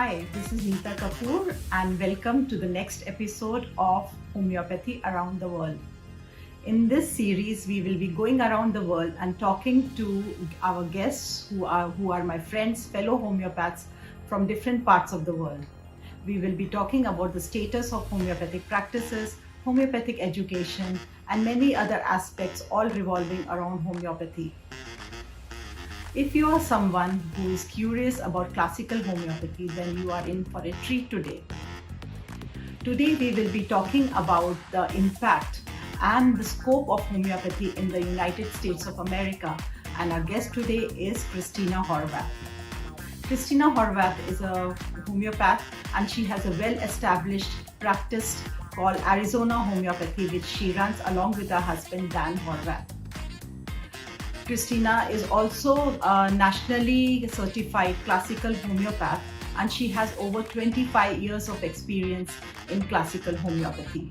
Hi, this is Neeta Kapoor and welcome to the next episode of Homeopathy Around the World. In this series, we will be going around the world and talking to our guests who are my friends, fellow homeopaths from different parts of the world. We will be talking about the status of homeopathic practices, homeopathic education, and many other aspects all revolving around homeopathy. If you are someone who is curious about classical homeopathy, then you are in for a treat today. Today we will be talking about the impact and the scope of homeopathy in the United States of America, and our guest today is Cristina Horvath. Cristina Horvath is a homeopath and she has a well-established practice called Arizona Homeopathy, which she runs along with her husband Dan Horvath. Christina is also a nationally certified classical homeopath and she has over 25 years of experience in classical homeopathy.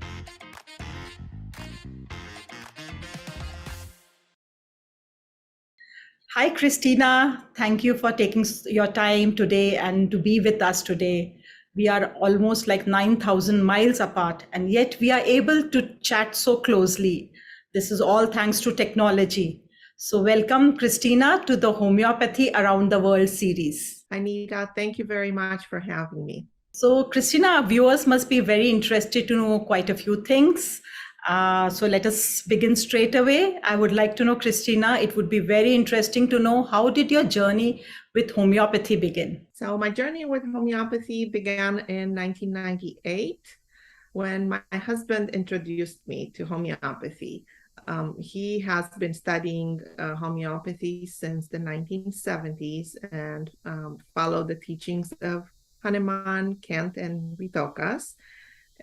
Hi Christina, thank you for taking your time today and to be with us today. We are almost like 9,000 miles apart and yet we are able to chat so closely. This is all thanks to technology. So welcome, Christina, to the Homeopathy Around the World series. Hi, Neeta. Thank you very much for having me. So, Christina, our viewers must be very interested to know quite a few things. So let us begin straight away. I would like to know, Christina, it would be very interesting to know, how did your journey with homeopathy begin? So my journey with homeopathy began in 1998 when my husband introduced me to homeopathy. He has been studying homeopathy since the 1970s and followed the teachings of Hahnemann, Kent, and Vithoulkas.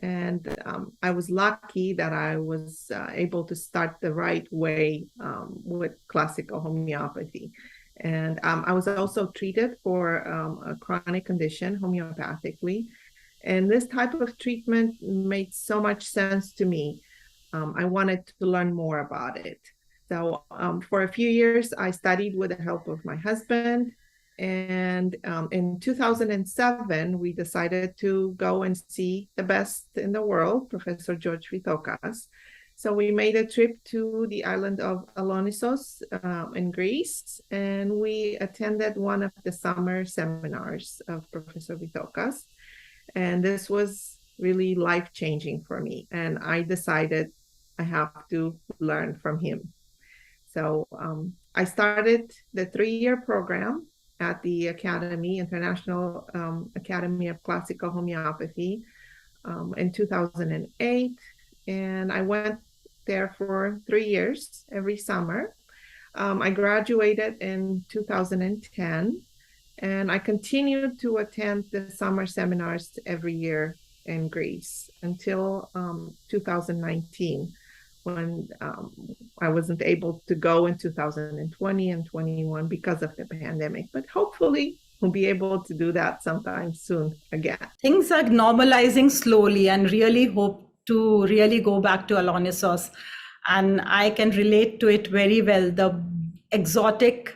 And I was lucky that I was able to start the right way with classical homeopathy. And I was also treated for a chronic condition homeopathically. And this type of treatment made so much sense to me. I wanted to learn more about it. So for a few years, I studied with the help of my husband. And in 2007, we decided to go and see the best in the world, Professor George Vithoulkas. So we made a trip to the island of Alonissos in Greece, and we attended one of the summer seminars of Professor Vithoulkas. And this was really life-changing for me. And I decided I have to learn from him. So I started the 3-year program at the Academy, International Academy of Classical Homeopathy in 2008. And I went there for 3 years every summer. I graduated in 2010, and I continued to attend the summer seminars every year in Greece until 2019, when I wasn't able to go in 2020 and 21 because of the pandemic. But hopefully we'll be able to do that sometime soon again. Things are normalizing slowly and really hope to really go back to Alonissos. And I can relate to it very well. The exotic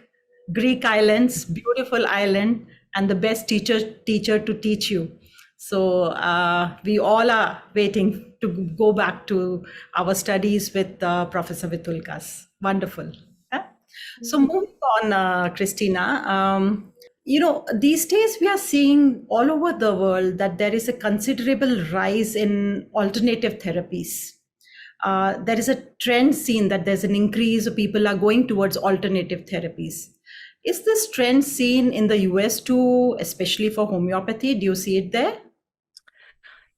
Greek islands, beautiful island, and the best teacher to teach you. So we all are waiting to go back to our studies with Professor Vithoulkas. Wonderful. Yeah? So moving on, Christina, these days we are seeing all over the world that there is a considerable rise in alternative therapies. There is a trend seen that there's an increase of people are going towards alternative therapies. Is this trend seen in the US too, especially for homeopathy? Do you see it there?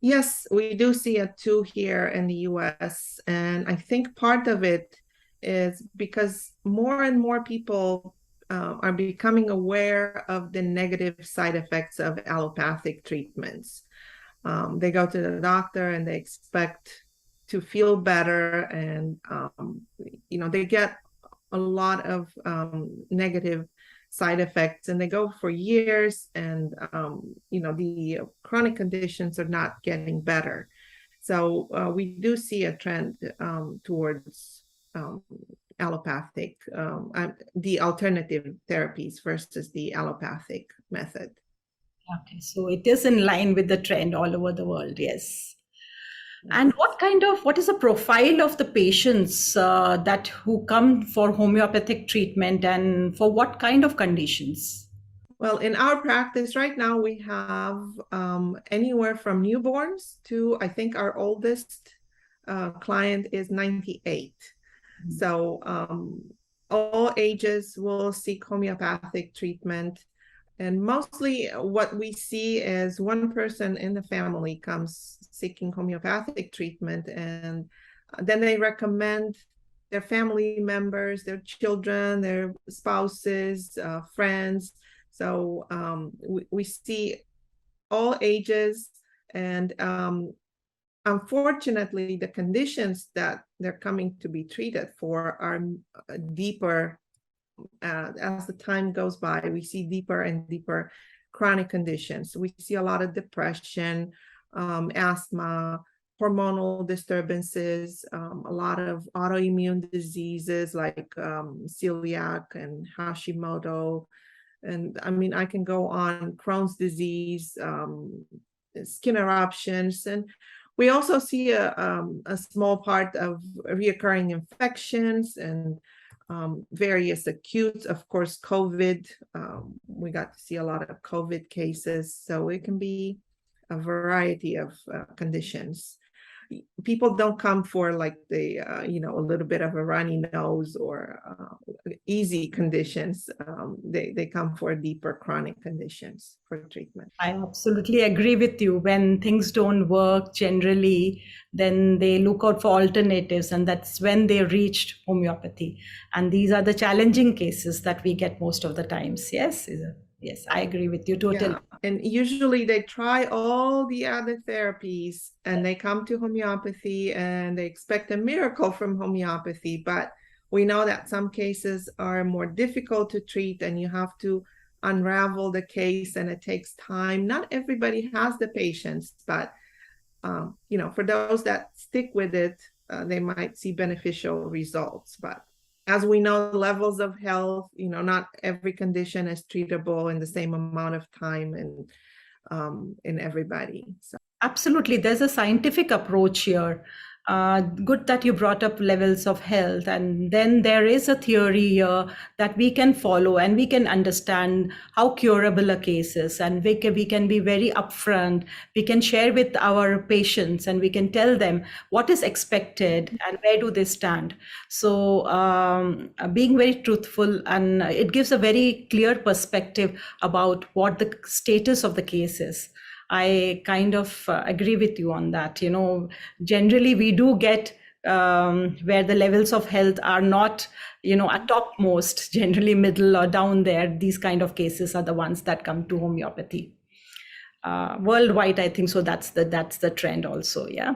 Yes, we do see it too here in the US. And I think part of it is because more and more people are becoming aware of the negative side effects of allopathic treatments. They go to the doctor and they expect to feel better, and they get a lot of negative side effects, and they go for years, and the chronic conditions are not getting better. So we do see a trend towards allopathic, the alternative therapies versus the allopathic method. Okay, so it is in line with the trend all over the world, yes. And what is the profile of the patients that who come for homeopathic treatment, and for what kind of conditions? Well, in our practice right now, we have anywhere from newborns to, I think our oldest client is 98. So all ages will seek homeopathic treatment. And mostly what we see is one person in the family comes seeking homeopathic treatment, and then they recommend their family members, their children, their spouses, friends. So we see all ages, and unfortunately, the conditions that they're coming to be treated for are deeper. As the time goes by, we see deeper and deeper chronic conditions. We see a lot of depression, asthma, hormonal disturbances, a lot of autoimmune diseases like celiac and Hashimoto. And I mean, I can go on, Crohn's disease, skin eruptions. And we also see a small part of reoccurring infections and various acute, of course, COVID. We got to see a lot of COVID cases. So it can be a variety of conditions. People don't come for like the, a little bit of a runny nose or easy conditions. They come for deeper chronic conditions for treatment. I absolutely agree with you. When things don't work generally, then they look out for alternatives, and that's when they reached homeopathy. And these are the challenging cases that we get most of the times. Yes, yes, I agree with you totally. Yeah. And usually they try all the other therapies and they come to homeopathy and they expect a miracle from homeopathy. But we know that some cases are more difficult to treat and you have to unravel the case and it takes time. Not everybody has the patience, but for those that stick with it, they might see beneficial results. But as we know, levels of health, not every condition is treatable in the same amount of time and in everybody. So. Absolutely. There's a scientific approach here. Good that you brought up levels of health. And then there is a theory here that we can follow, and we can understand how curable a case is. And we can be very upfront. We can share with our patients and we can tell them what is expected and where do they stand. So being very truthful, and it gives a very clear perspective about what the status of the case is. I kind of agree with you on that. Generally we do get where the levels of health are not, at topmost, generally middle or down there. These kind of cases are the ones that come to homeopathy. Worldwide, I think so. That's the trend also. Yeah.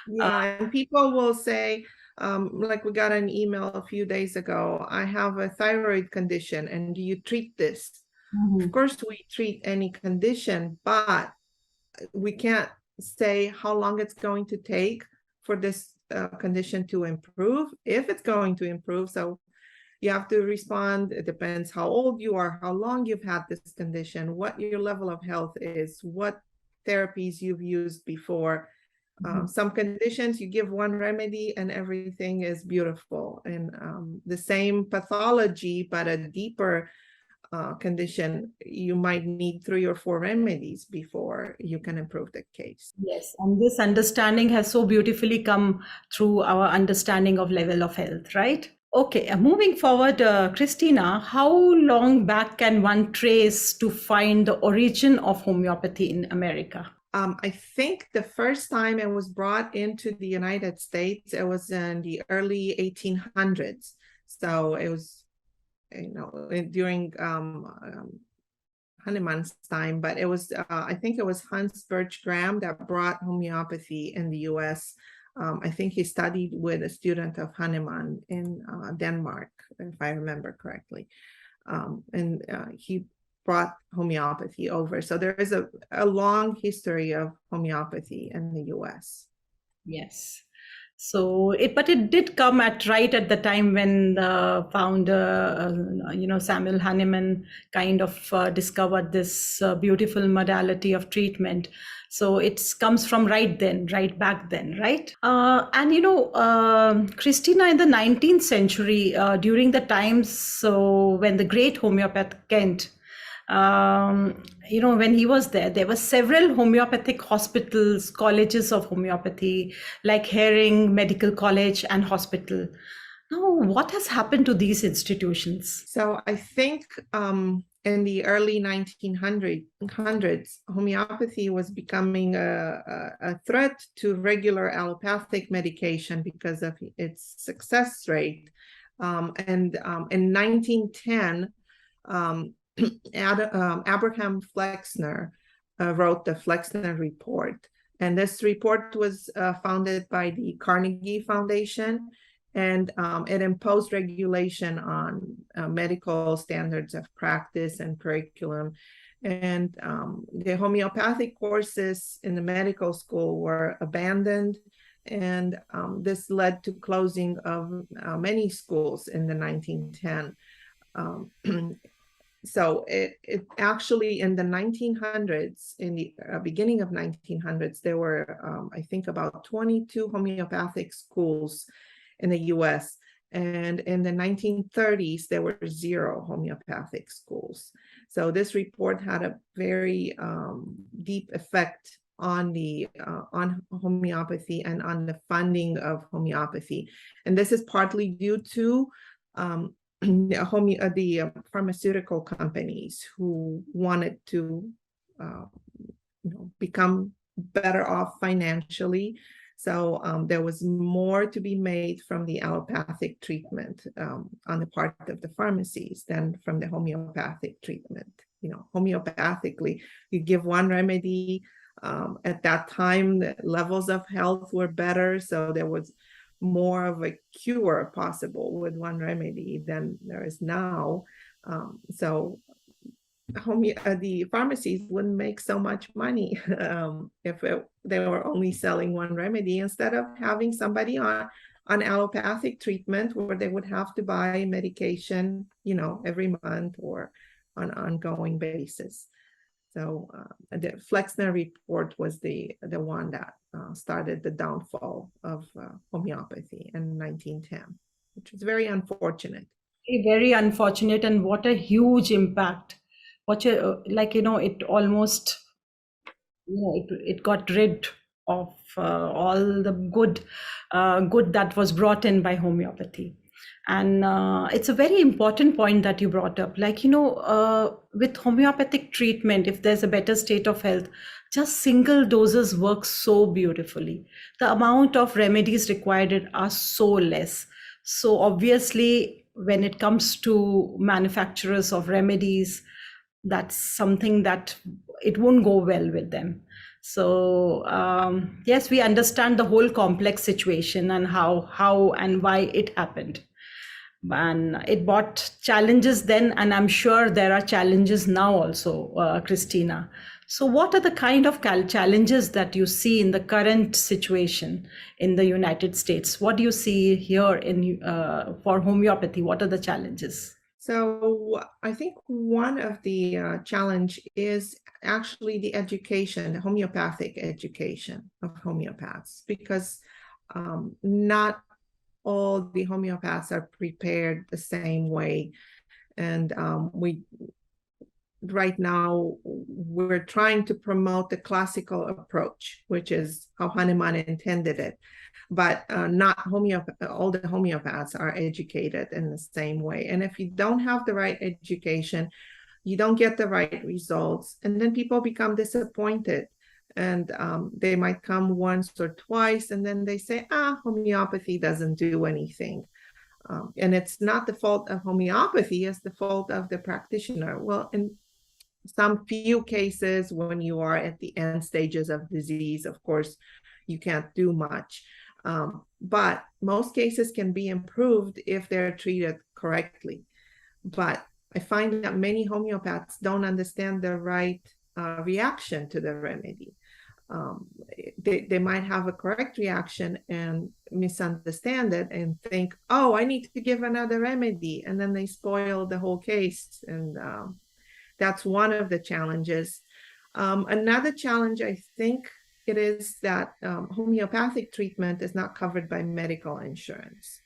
Yeah, and people will say, like we got an email a few days ago, I have a thyroid condition, and do you treat this? Of course, we treat any condition, but we can't say how long it's going to take for this condition to improve, if it's going to improve. So you have to respond. It depends how old you are, how long you've had this condition, what your level of health is, what therapies you've used before. Some conditions you give one remedy and everything is beautiful, and the same pathology but a deeper condition, you might need 3 or 4 remedies before you can improve the case. Yes, and this understanding has so beautifully come through our understanding of level of health, right? Okay, moving forward, Christina, how long back can one trace to find the origin of homeopathy in America? I think the first time it was brought into the United States, it was in the early 1800s. So it was, during Hahnemann's time, but it was, I think it was Hans Birch Graham that brought homeopathy in the US. I think he studied with a student of Hahnemann in Denmark, if I remember correctly. And he brought homeopathy over. So there is a long history of homeopathy in the US. Yes. So but it did come right at the time when the founder, Samuel Hahnemann kind of discovered this beautiful modality of treatment. So it comes from right back then, right? And Christina, in the 19th century, during the times when the great homeopath Kent, when he was there, there were several homeopathic hospitals, colleges of homeopathy, like Herring Medical College and Hospital. Now, what has happened to these institutions? So I think in the early 1900s, homeopathy was becoming a threat to regular allopathic medication because of its success rate. And in 1910, Abraham Flexner wrote the Flexner Report. And this report was founded by the Carnegie Foundation, and it imposed regulation on medical standards of practice and curriculum. And the homeopathic courses in the medical school were abandoned, and this led to closing of many schools in the 1910. So it actually in the 1900s, in the beginning of 1900s, there were, I think, about 22 homeopathic schools in the US. And in the 1930s, there were 0 homeopathic schools. So this report had a very deep effect on the on homeopathy and on the funding of homeopathy. And this is partly due to the pharmaceutical companies who wanted to become better off financially. So there was more to be made from the allopathic treatment on the part of the pharmacies than from the homeopathic treatment. Homeopathically, you give one remedy. At that time, the levels of health were better, so there was more of a cure possible with one remedy than there is now. So the pharmacies wouldn't make so much money if they were only selling one remedy, instead of having somebody on allopathic treatment where they would have to buy medication, every month or on an ongoing basis. So the Flexner Report was the one that started the downfall of homeopathy in 1910, which was very unfortunate. Very unfortunate, and what a huge impact. It almost, it got rid of all the good that was brought in by homeopathy. And it's a very important point that you brought up. With homeopathic treatment, if there's a better state of health, just single doses work so beautifully. The amount of remedies required are so less. So obviously, when it comes to manufacturers of remedies, that's something that it won't go well with them. So yes, we understand the whole complex situation and how and why it happened. And it brought challenges then, and I'm sure there are challenges now also, Christina. So what are the kind of challenges that you see in the current situation in the United States? What do you see here for homeopathy? What are the challenges? So I think one of the challenge is actually the education, the homeopathic education of homeopaths, because not all the homeopaths are prepared the same way. And right now we're trying to promote the classical approach, which is how Hahnemann intended it. But not all the homeopaths are educated in the same way. And if you don't have the right education, you don't get the right results. And then people become disappointed. And they might come once or twice, and then they say, homeopathy doesn't do anything. And it's not the fault of homeopathy, it's the fault of the practitioner. Well, in some few cases, when you are at the end stages of disease, of course, you can't do much. But most cases can be improved if they're treated correctly. But I find that many homeopaths don't understand the right reaction to the remedy. They might have a correct reaction and misunderstand it and think, oh, I need to give another remedy, and then they spoil the whole case. And that's one of the challenges. Another challenge, I think, it is that homeopathic treatment is not covered by medical insurance.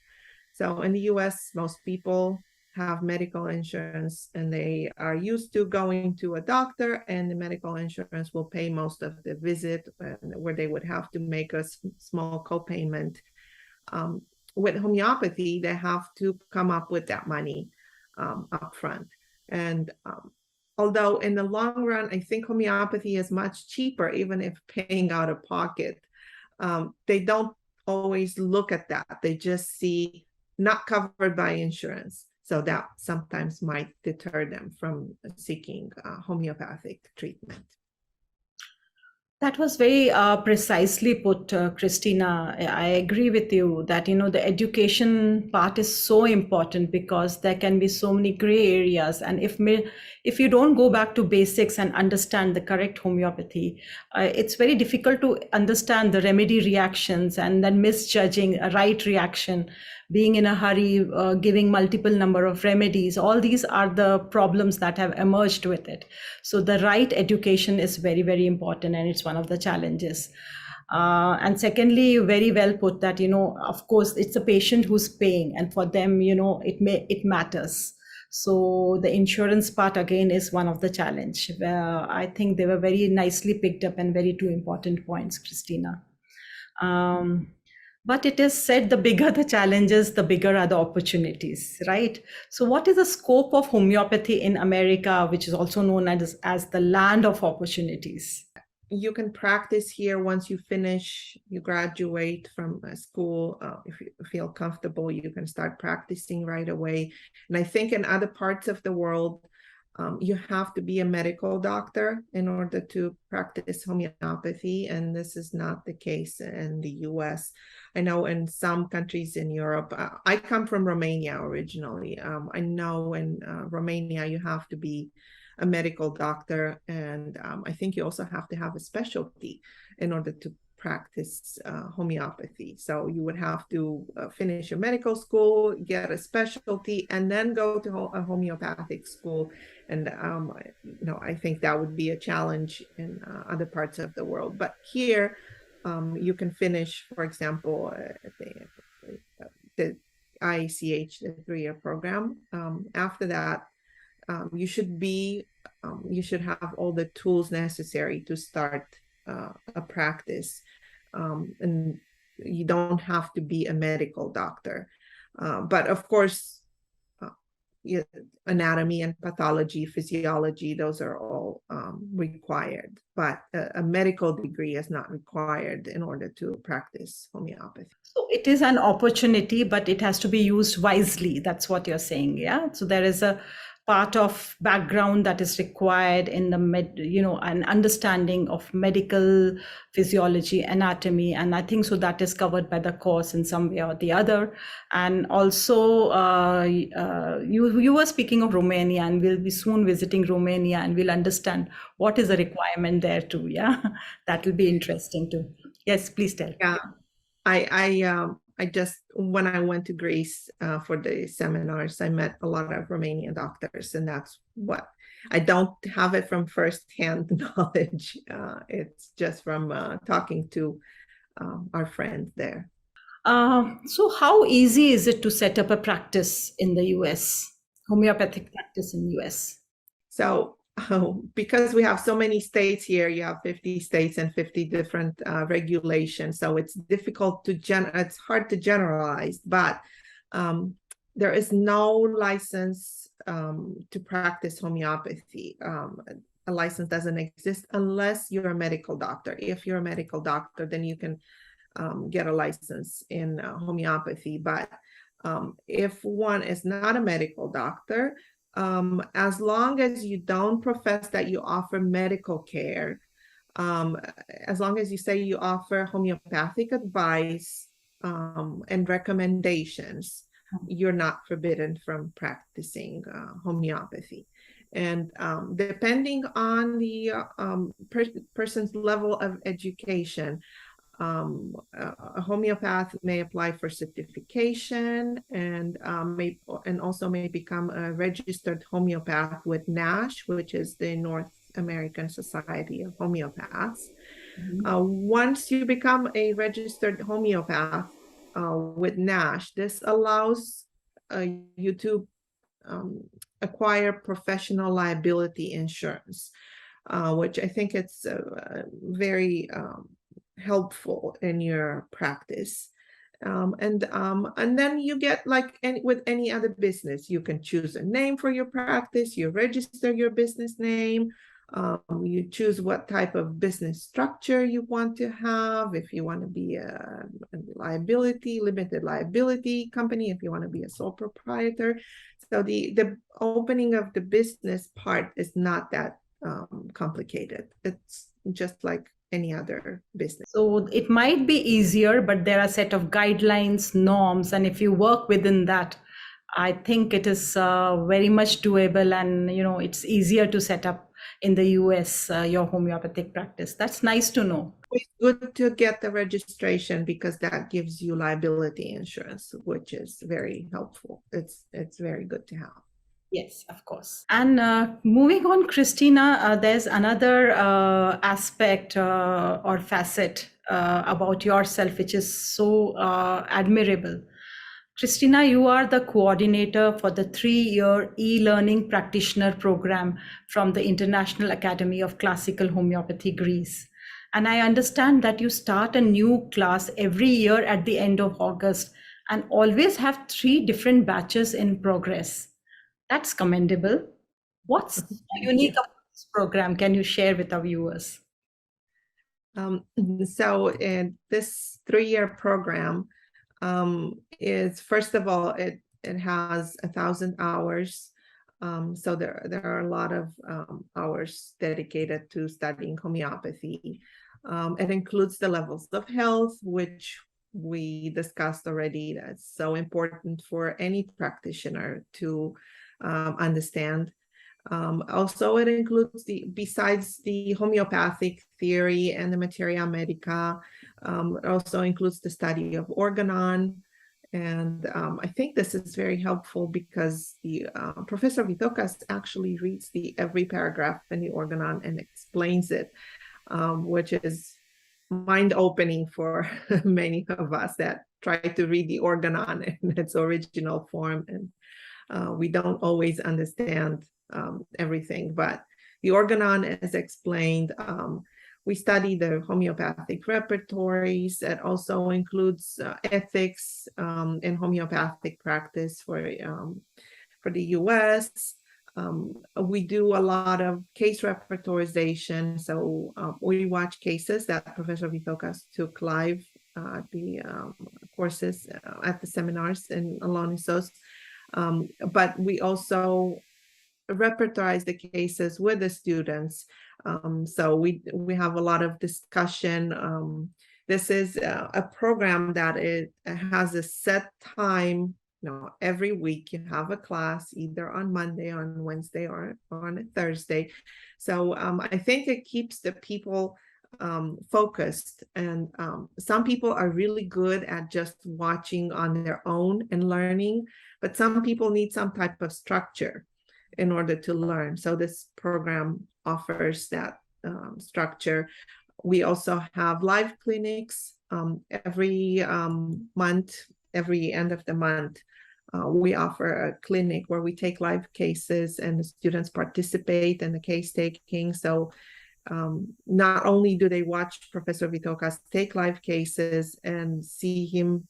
So in the US, most people have medical insurance and they are used to going to a doctor, and the medical insurance will pay most of the visit, where they would have to make a small copayment. With homeopathy, they have to come up with that money upfront. And although in the long run, I think homeopathy is much cheaper, even if paying out of pocket, they don't always look at that. They just see not covered by insurance. So that sometimes might deter them from seeking homeopathic treatment. That was very precisely put, Christina. I agree with you that, the education part is so important, because there can be so many gray areas. And if you don't go back to basics and understand the correct homeopathy, it's very difficult to understand the remedy reactions, and then misjudging a right reaction, being in a hurry, giving multiple number of remedies. All these are the problems that have emerged with it. So the right education is very, very important, and it's one of the challenges. And secondly, very well put that, of course, it's a patient who's paying, and for them, it matters. So the insurance part again is one of the challenge. I think they were very nicely picked up, and very two important points, Christina. But it is said, the bigger the challenges, the bigger are the opportunities, right? So what is the scope of homeopathy in America, which is also known as the land of opportunities? You can practice here once you finish, you graduate from school. If you feel comfortable, you can start practicing right away. And I think in other parts of the world, you have to be a medical doctor in order to practice homeopathy, and this is not the case in the US. I know in some countries in Europe, I come from Romania originally. I know in Romania you have to be a medical doctor, and I think you also have to have a specialty in order to practice homeopathy. So you would have to finish your medical school, get a specialty, and then go to a homeopathic school. And I think that would be a challenge in other parts of the world. But here, you can finish, for example, the IACH, the 3-year program. After that, you should have all the tools necessary to start a practice, and you don't have to be a medical doctor. But of course, anatomy and pathology, physiology, those are all required. But a medical degree is not required in order to practice homeopathy. So it is an opportunity, but it has to be used wisely. That's what you're saying, yeah? So there is a part of background that is required in the an understanding of medical physiology, anatomy, and I think so that is covered by the course in some way or the other. And also, you were speaking of Romania, and we'll be soon visiting Romania, and we'll understand what is the requirement there too. Yeah, that will be interesting too. Yes, please tell. Yeah, I just, when I went to Greece for the seminars, I met a lot of Romanian doctors, and that's what, I don't have it from firsthand knowledge. It's just from talking to our friends there. So how easy is it to set up a practice in the US, homeopathic practice in the US? So because we have so many states here, you have 50 states and 50 different regulations. So it's difficult to it's hard to generalize, but there is no license to practice homeopathy. A license doesn't exist unless you're a medical doctor. If you're a medical doctor, then you can get a license in homeopathy. But if one is not a medical doctor, as long as you don't profess that you offer medical care, as long as you say you offer homeopathic advice and recommendations, you're not forbidden from practicing homeopathy. And depending on the person's level of education, a homeopath may apply for certification and also may become a registered homeopath with NASH, which is the North American Society of Homeopaths. Once you become a registered homeopath with NASH, this allows you to acquire professional liability insurance, which I think it's very helpful in your practice. And then you get, like with any other business, you can choose a name for your practice, you register your business name, you choose what type of business structure you want to have, if you want to be a limited liability company, if you want to be a sole proprietor. So the opening of the business part is not that complicated. It's just like any other business. So it might be easier, but there are a set of guidelines, norms, and if you work within that, I think it is very much doable, and it's easier to set up in the US your homeopathic practice. That's nice to know. It's good to get the registration because that gives you liability insurance, which is very helpful. It's very good to have. Yes, of course. And moving on, Christina, there's another aspect or facet about yourself which is so admirable. Christina, you are the coordinator for the 3-year e-learning practitioner program from the International Academy of Classical Homeopathy, Greece. And I understand that you start a new class every year at the end of August and always have 3 different batches in progress. That's commendable. What's unique about this program? Can you share with our viewers? So in this 3-year program is, first of all, it has 1,000 hours. So there are a lot of hours dedicated to studying homeopathy. It includes the levels of health, which we discussed already. That's so important for any practitioner to understand. Also, it includes besides the homeopathic theory and the materia medica, it also includes the study of organon. And I think this is very helpful because the Professor Vithoulkas actually reads every paragraph in the organon and explains it, which is mind-opening for many of us that try to read the organon in its original form, and we don't always understand everything. But the organon is explained. We study the homeopathic repertories. It also includes ethics in homeopathic practice for the US. We do a lot of case repertorization. So we watch cases that Professor Vithoulkas took live at the courses, at the seminars in Alonisos. But we also repertorize the cases with the students. So we have a lot of discussion. This is a program that it has a set time. Every week you have a class, either on Monday, on Wednesday, or on a Thursday. So I think it keeps the people focused. And some people are really good at just watching on their own and learning, but some people need some type of structure in order to learn. So this program offers that structure. We also have live clinics every month, every end of the month. We offer a clinic where we take live cases and the students participate in the case taking. So not only do they watch Professor Vithoulkas take live cases and see him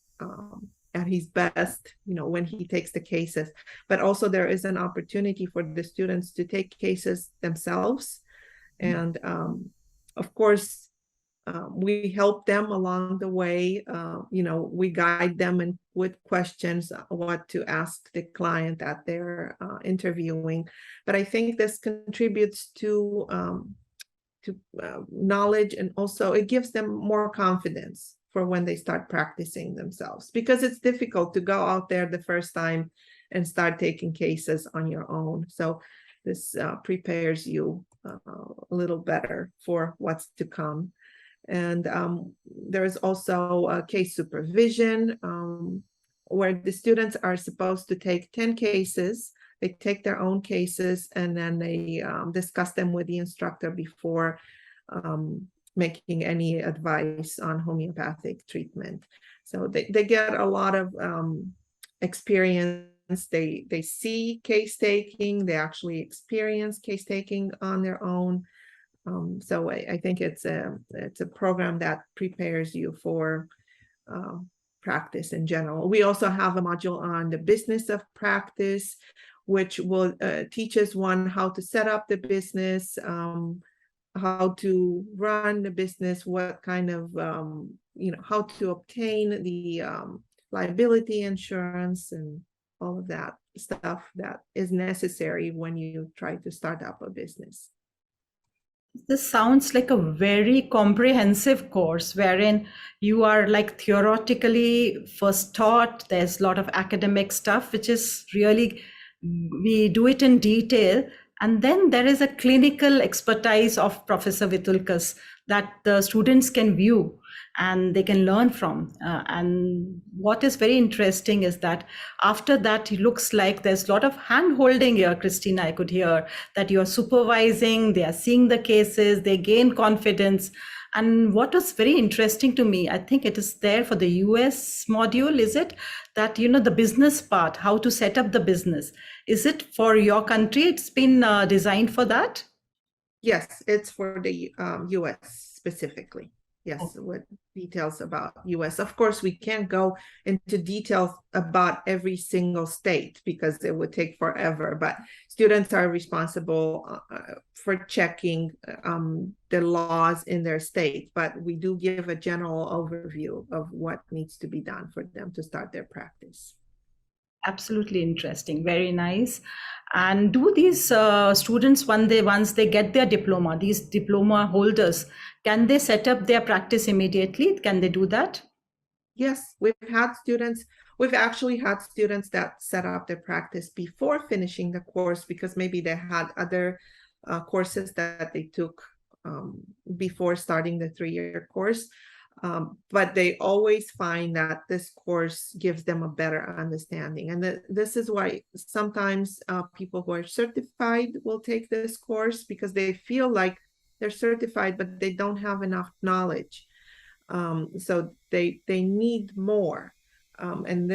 at his best, when he takes the cases, but also there is an opportunity for the students to take cases themselves. And of course, we help them along the way. We guide them with questions, what to ask the client that they're interviewing. But I think this contributes to knowledge, and also it gives them more confidence for when they start practicing themselves, because it's difficult to go out there the first time and start taking cases on your own. So this prepares you a little better for what's to come. And there is also a case supervision where the students are supposed to take 10 cases. They take their own cases and then they discuss them with the instructor before making any advice on homeopathic treatment. So they get a lot of experience. They see case taking, they actually experience case taking on their own. So I think it's a program that prepares you for practice in general. We also have a module on the business of practice, which will teaches one how to set up the business, how to run the business, what kind of how to obtain the liability insurance and all of that stuff that is necessary when you try to start up a business. This sounds like a very comprehensive course wherein you are like theoretically first taught. There's a lot of academic stuff, which is really, we do it in detail. And then there is a clinical expertise of Professor Vithoulkas that the students can view and they can learn from. And what is very interesting is that after that, it looks like there's a lot of hand-holding here, Christina. I could hear that you're supervising, they are seeing the cases, they gain confidence. And what was very interesting to me, I think it is there for the US module, is it? That, the business part, how to set up the business. Is it for your country? It's been designed for that? Yes, it's for the US specifically. Yes, Okay. with details about US. Of course, we can't go into details about every single state because it would take forever, but students are responsible for checking the laws in their state, but we do give a general overview of what needs to be done for them to start their practice. Absolutely interesting. Very nice. And do these students, once they get their diploma, these diploma holders, can they set up their practice immediately? Can they do that? Yes, we've actually had students that set up their practice before finishing the course because maybe they had other courses that they took before starting the 3-year course. But they always find that this course gives them a better understanding. And this is why sometimes people who are certified will take this course because they feel like they're certified, but they don't have enough knowledge. So they need more. And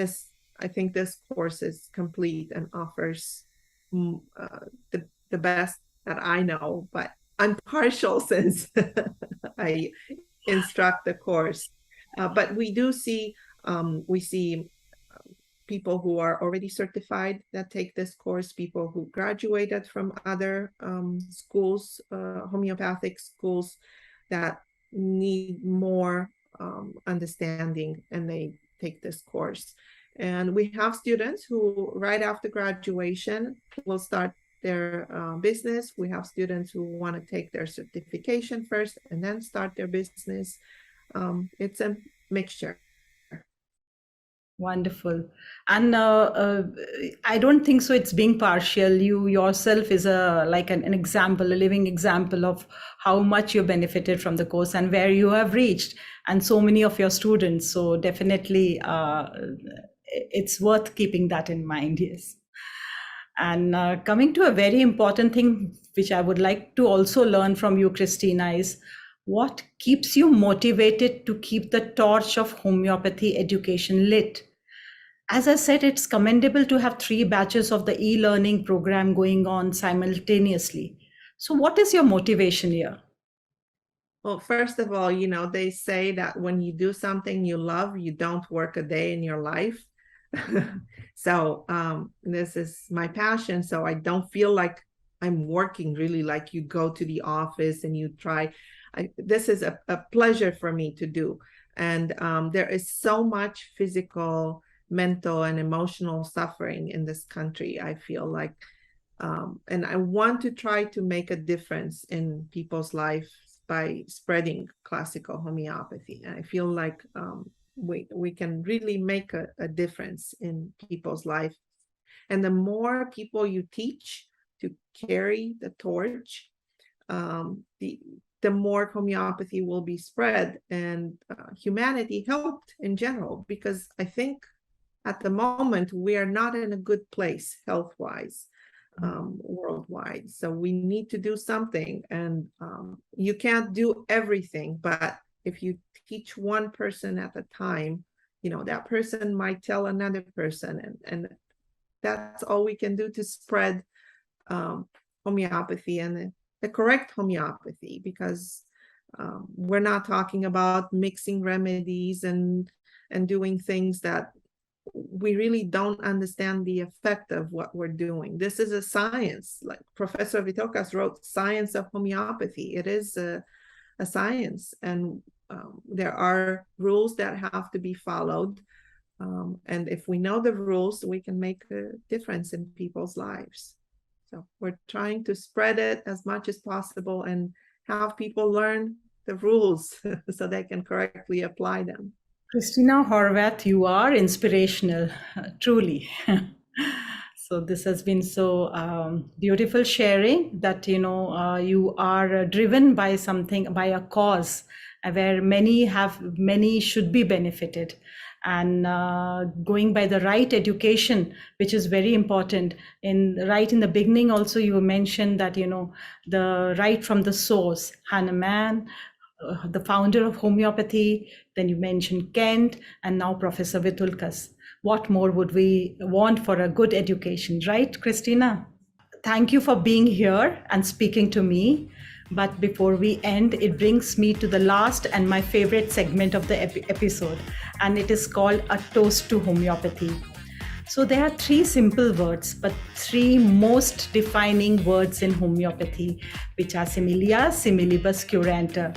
I think this course is complete and offers the best that I know, but I'm partial since I instruct the course. But we do see, people who are already certified that take this course, people who graduated from other schools, homeopathic schools that need more understanding, and they take this course. And we have students who right after graduation will start their business. We have students who want to take their certification first and then start their business. It's a mixture. Wonderful. And I don't think so it's being partial. You yourself is like an example, a living example of how much you benefited from the course and where you have reached, and so many of your students. So definitely it's worth keeping that in mind, yes. And coming to a very important thing, which I would like to also learn from you, Christina, is what keeps you motivated to keep the torch of homeopathy education lit? As I said, it's commendable to have 3 batches of the e-learning program going on simultaneously. So what is your motivation here? Well, first of all, they say that when you do something you love, you don't work a day in your life. So this is my passion. So I don't feel like I'm working really, like you go to the office and you try. This is a pleasure for me to do. And there is so much physical, mental, and emotional suffering in this country, I feel like. And I want to try to make a difference in people's lives by spreading classical homeopathy. And I feel like we can really make a difference in people's life. And the more people you teach, to carry the torch, the more homeopathy will be spread, and humanity helped in general, because I think at the moment we are not in a good place health-wise, worldwide. So we need to do something, and you can't do everything, but if you teach one person at a time, that person might tell another person, and that's all we can do to spread homeopathy, and the correct homeopathy, because we're not talking about mixing remedies and doing things that we really don't understand the effect of what we're doing. This is a science. Like Professor Vithoulkas wrote, Science of Homeopathy. It is a science, and there are rules that have to be followed. And if we know the rules, we can make a difference in people's lives. So we're trying to spread it as much as possible and have people learn the rules so they can correctly apply them. Cristina Horvath, you are inspirational, truly. So this has been so beautiful sharing that, you are driven by something, by a cause where many should be benefited, and going by the right education, which is very important. Right in the beginning also, you mentioned that, the right from the source, Hahnemann, the founder of homeopathy, then you mentioned Kent, and now Professor Vithoulkas. What more would we want for a good education, right, Christina? Thank you for being here and speaking to me. But before we end, it brings me to the last and my favorite segment of the episode, and it is called A Toast to Homeopathy. So there are 3 simple words, but 3 most defining words in homeopathy, which are similia, similibus, curanter.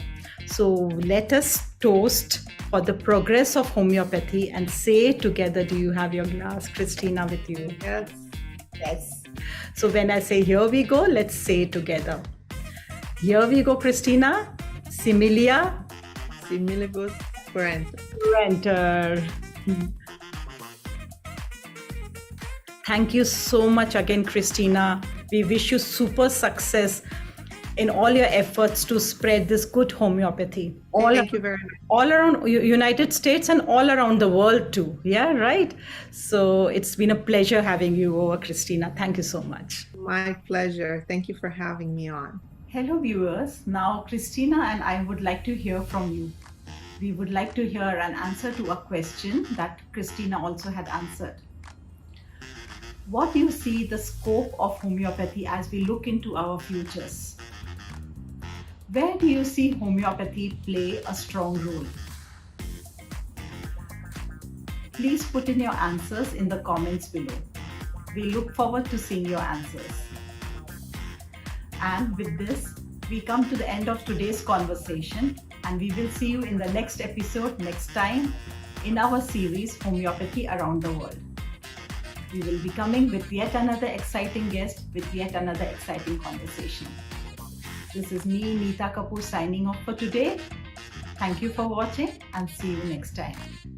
So let us toast for the progress of homeopathy and say together. Do you have your glass, Christina, with you? Yes. Yes. So when I say here we go, let's say together. Here we go, Christina. Similia. Similibus, curanter. Curanter. Thank you so much again, Christina. We wish you super success in all your efforts to spread this good homeopathy. Thank you very much. All around United States and all around the world too. Yeah, right? So it's been a pleasure having you over, Christina. Thank you so much. My pleasure. Thank you for having me on. Hello viewers. Now Christina and I would like to hear from you. We would like to hear an answer to a question that Christina also had answered. What do you see the scope of homeopathy as we look into our futures? Where do you see homeopathy play a strong role? Please put in your answers in the comments below. We look forward to seeing your answers. And with this, we come to the end of today's conversation, and we will see you in the next episode next time in our series Homeopathy Around the World. We will be coming with yet another exciting guest with yet another exciting conversation. This is me, Neeta Kapoor, signing off for today. Thank you for watching and see you next time.